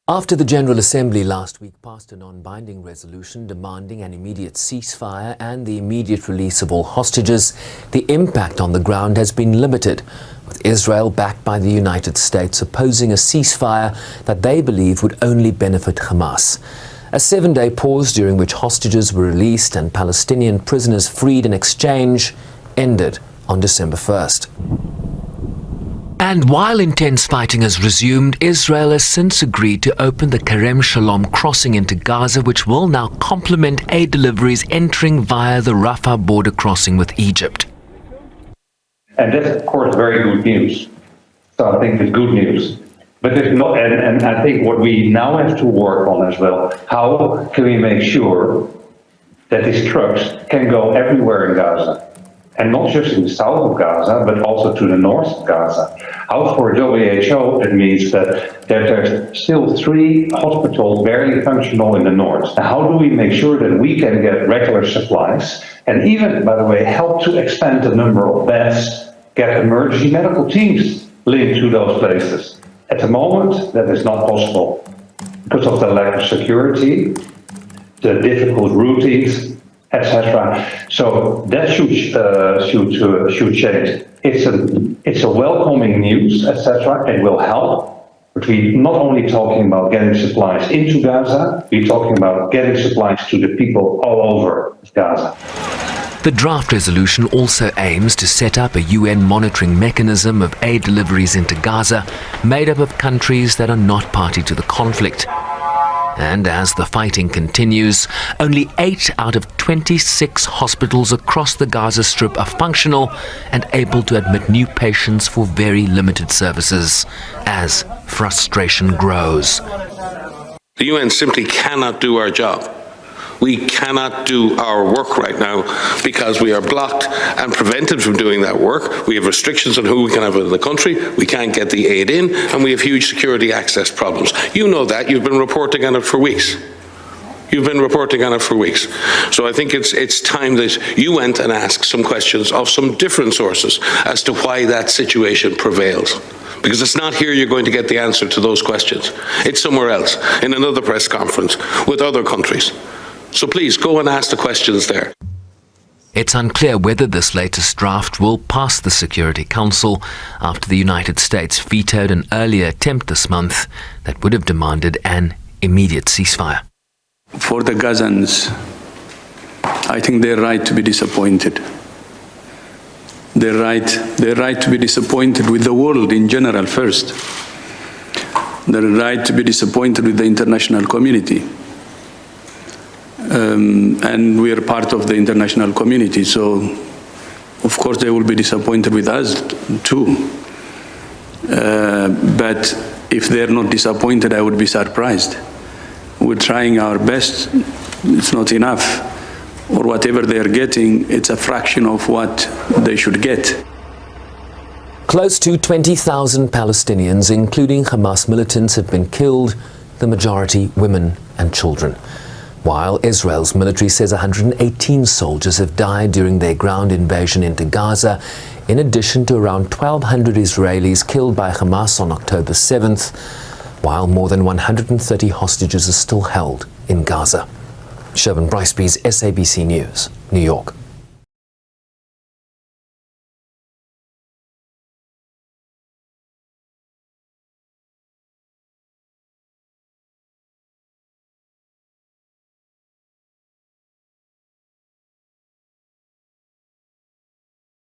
After the General Assembly last week passed a non-binding resolution demanding an immediate ceasefire and the immediate release of all hostages, the impact on the ground has been limited, with Israel, backed by the United States, opposing a ceasefire that they believe would only benefit Hamas. A 7-day pause during which hostages were released and Palestinian prisoners freed in exchange ended on December 1st. And while intense fighting has resumed, Israel has since agreed to open the Kerem Shalom crossing into Gaza, which will now complement aid deliveries entering via the Rafah border crossing with Egypt. And that's, of course, very good news. So I think it's good news. But there's not, and I think what we now have to work on as well, how can we make sure that these trucks can go everywhere in Gaza? And not just in the south of Gaza, but also to the north of Gaza. How for WHO it means that there's still 3 hospitals barely functional in the north. How do we make sure that we can get regular supplies and even, by the way, help to expand the number of beds, get emergency medical teams linked to those places? At the moment, that is not possible because of the lack of security, the difficult routings, etc. So that should change. It's a welcoming news, etc. It will help, but we're not only talking about getting supplies into Gaza, we're talking about getting supplies to the people all over Gaza. The draft resolution also aims to set up a UN monitoring mechanism of aid deliveries into Gaza, made up of countries that are not party to the conflict. And as the fighting continues, only 8 out of 26 hospitals across the Gaza Strip are functional and able to admit new patients for very limited services, as frustration grows. The UN simply cannot do our job. We cannot do our work right now because we are blocked and prevented from doing that work. We have restrictions on who we can have in the country. We can't get the aid in, and we have huge security access problems. You know that. You've been reporting on it for weeks. You've been reporting on it for weeks. So I think it's time that you went and asked some questions of some different sources as to why that situation prevails. Because it's not here you're going to get the answer to those questions. It's somewhere else, in another press conference, with other countries. So please, go and ask the questions there. It's unclear whether this latest draft will pass the Security Council after the United States vetoed an earlier attempt this month that would have demanded an immediate ceasefire. For the Gazans, I think they're right to be disappointed. They're right to be disappointed with the world in general first. They're right to be disappointed with the international community. And we are part of the international community, so of course they will be disappointed with us too. But if they're not disappointed, I would be surprised. We're trying our best. It's not enough. Or whatever they're getting, it's a fraction of what they should get. Close to 20,000 Palestinians, including Hamas militants, have been killed, the majority women and children. While Israel's military says 118 soldiers have died during their ground invasion into Gaza, in addition to around 1,200 Israelis killed by Hamas on October 7th, while more than 130 hostages are still held in Gaza. Sherwin Bryceby's SABC News, New York.